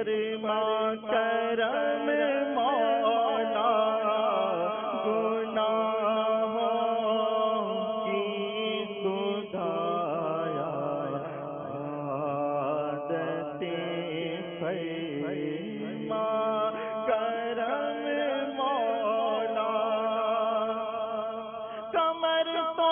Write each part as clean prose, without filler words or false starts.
فرما کرم مولا گناہوں کی خدایا عادتیں فرما کرم مولا کمر تو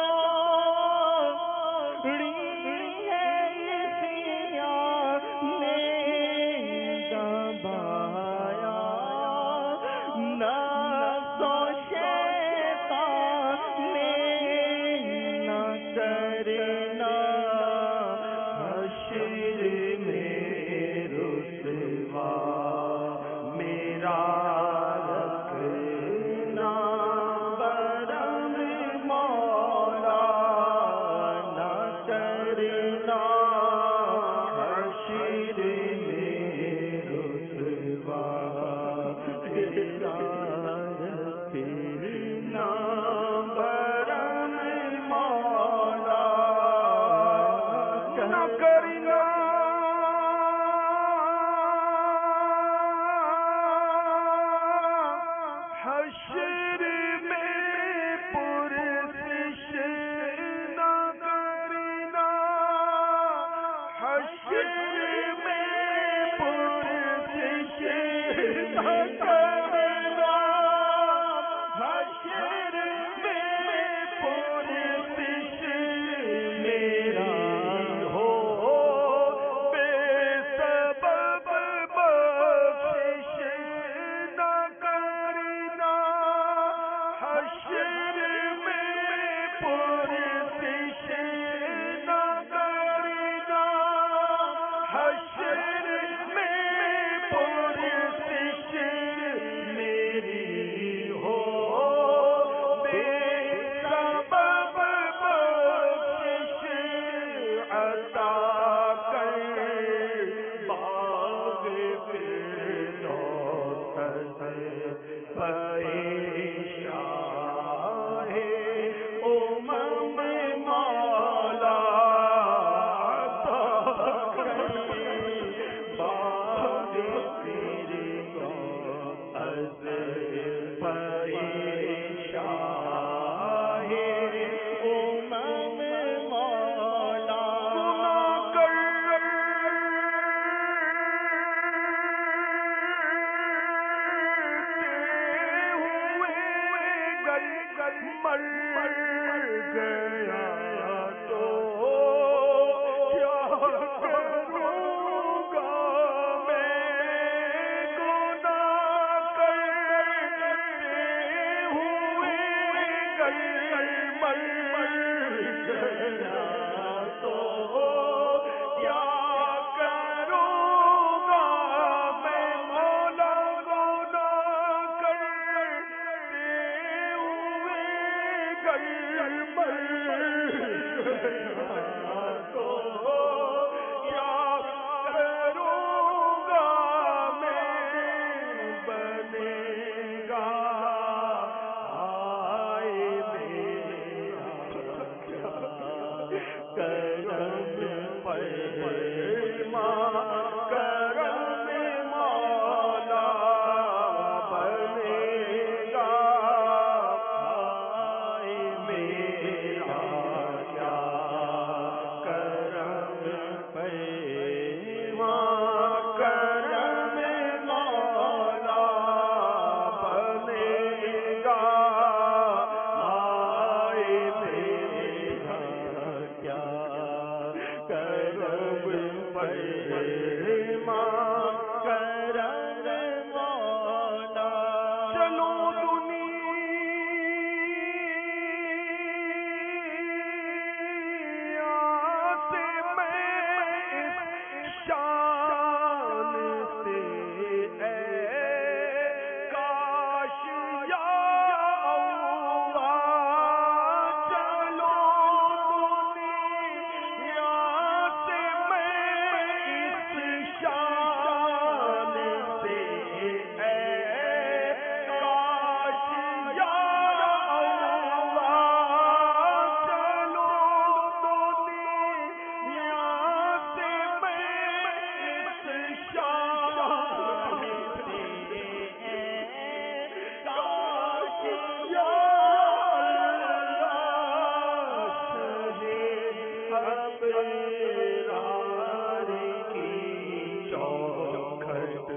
ابرار کی چوکھٹ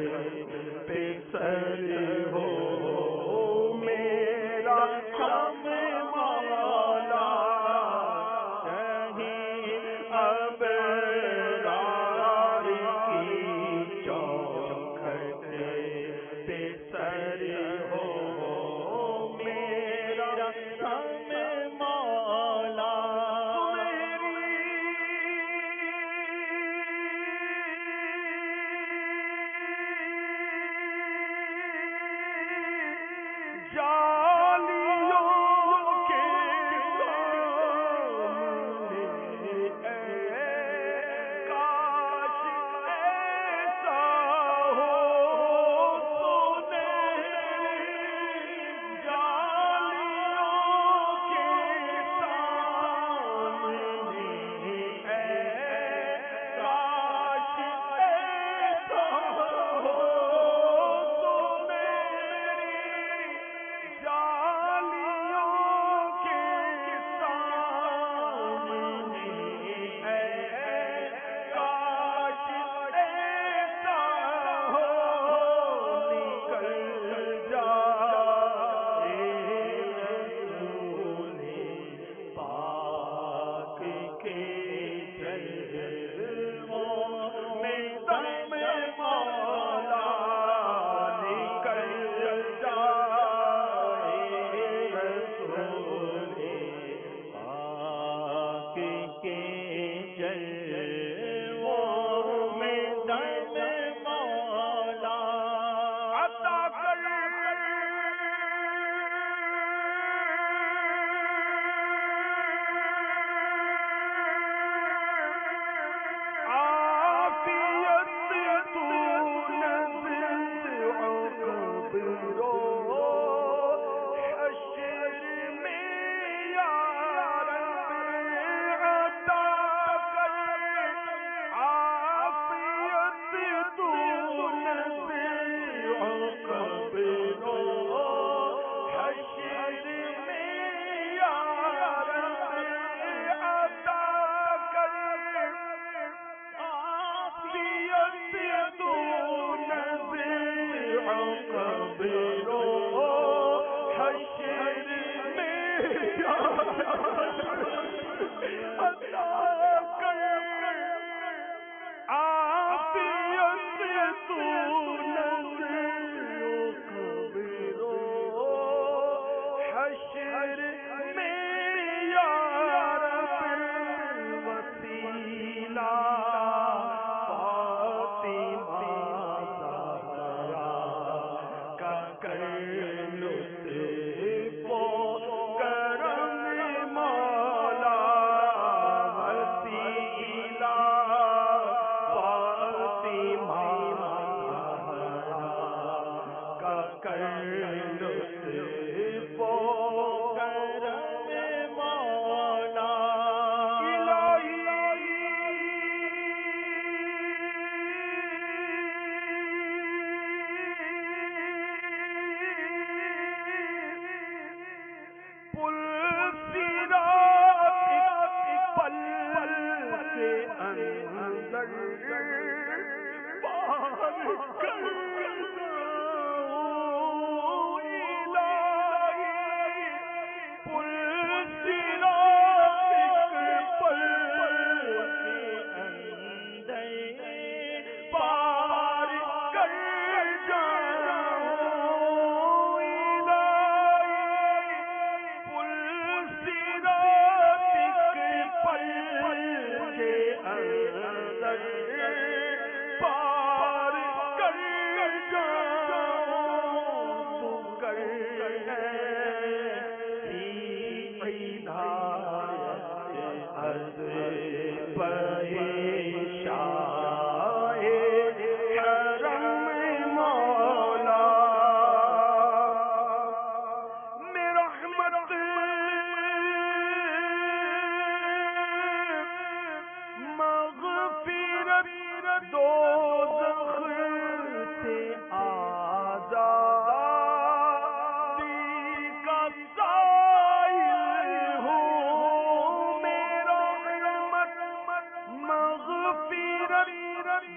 پہ سر ہو میرا ہم مولا کہیں ابرار کی چوکھٹ پہ سر ہو میرا ہم مولا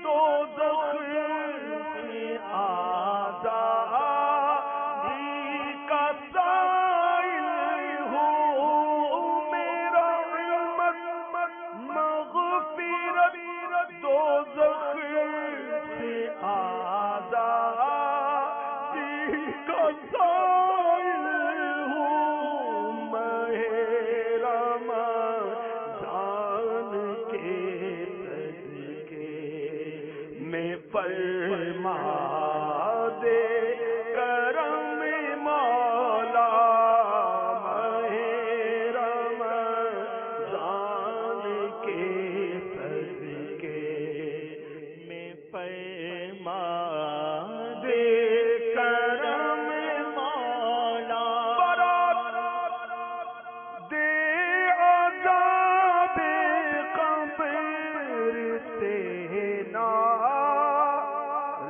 دوزخ سے آزادی کا سائل ہوں، میرا علمت مغفرت دوزخ سے آزادی کا سائل ہوں، ماہ رمضان کے صدقے میں فرما دے کرم مولا، ماہ رمضان کے صدقے میں فرما دے کرم مولا، برات دے عذاب قبر سے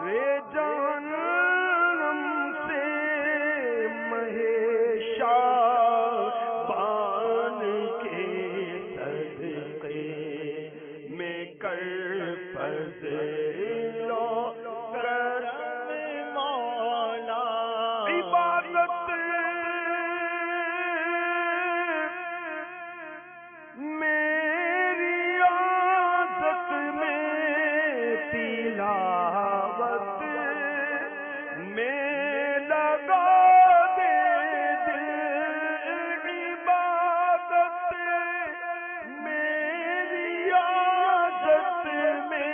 رے جہنم سے ماہ شعبان کے صدقے میں کر فضل و کرم مولا، عبادت میری عادت میں تلاوت میں لگا دے دل، عبادت میری عادت میں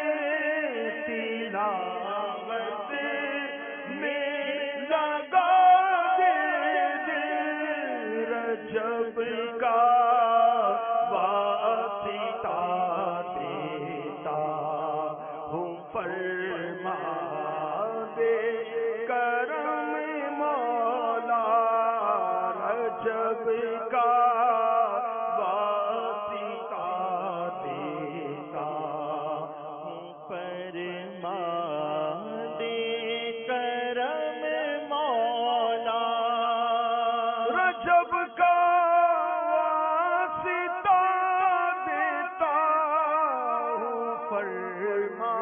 تلاوت میں لگا دے دل، رجب کا واسطہ دیتا ہوں، فرما دے کرم مولا، رجب کا واسطہ دیتا ہوں، فرما دے کرم مولا، رجب کا واسطہ دیتا ہوں، فرما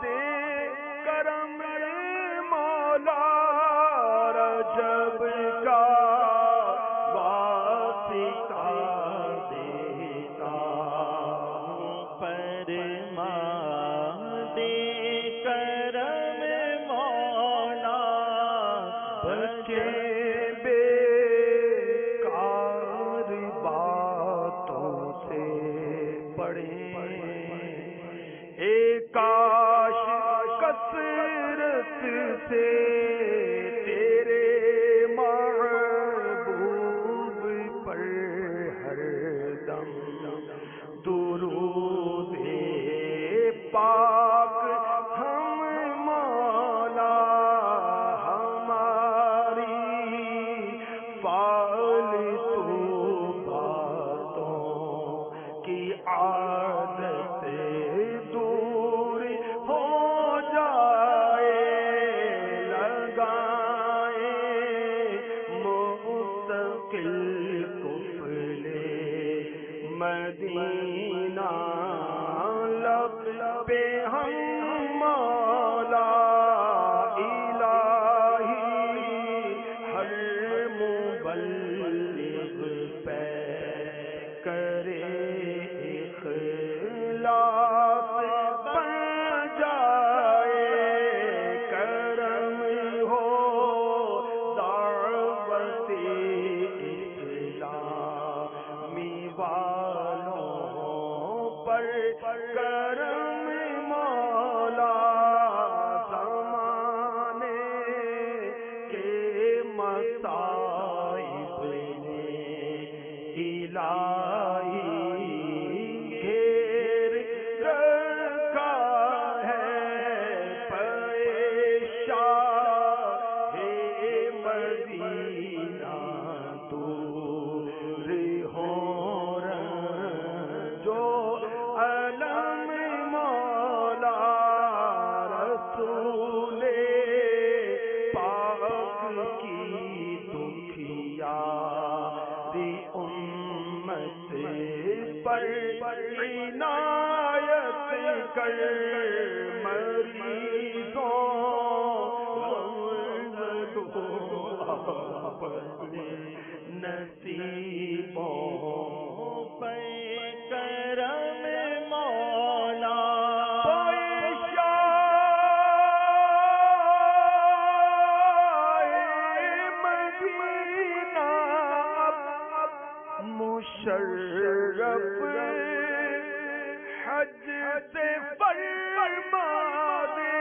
دے کرم مولا، رجب کا واسطہ دیتا ہوں، فرما دے کرم مولا، بچے بیکار باتوں سے پڑھیں، ایک کاش کثرت سے تیرے محبوب پر ہر دم درود پاک ہم مولا، ہماری فالتو باتوں کی عادت دور ہو جائے، لگائے مستقل قفلے مدینہ لب پہ ہم مولا، الہی ہر مبلغ پہ کرے اخلاص بن جائے، کرم ہو دعوت اسلامی والوں پر، کرم مولا، زمانے کے مصائب نے الہی گھیر رکھا ہے، پریشان ہے مدینہ دور ہو جو علم عنایت کر مریضوں نصیبوں پہ کرم مولا مشرف حج سے فرما دے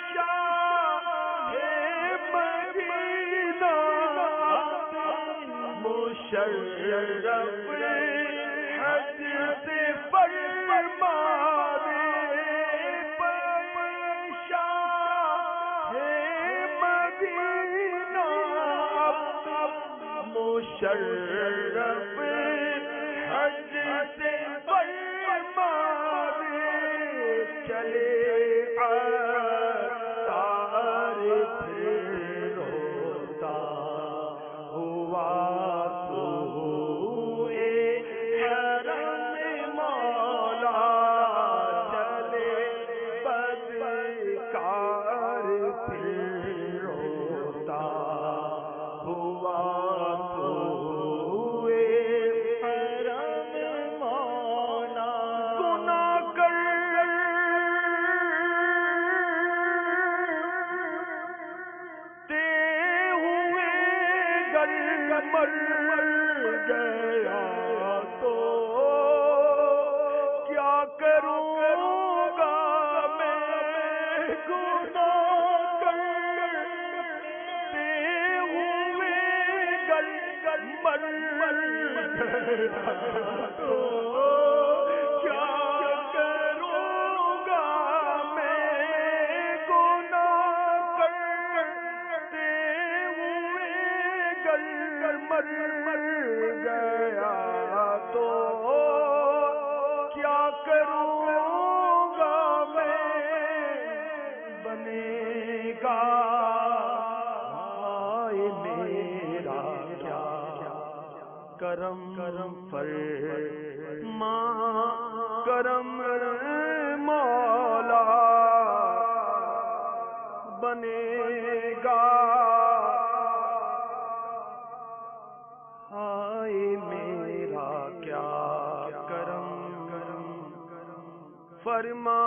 شاہ مدینہ مشرف حج سے فرما دے شاہ مدینہ مشرف حج سے فرما دے چلے تار پھر روتا ہوا تو حرم مولا چلے بدکار پھر روتا ہوا مر گیا تو کیا کروں گا میں گناہ کرتے ہوئے گل مر گیا تو کیا کروں گا میں گناہ کرتے ہوئے گل مر گیا تو کیا کروں گا میں بنے گا میرا کیا کرم فرما کرم مولا بنے گا میرا کیا کرم فرما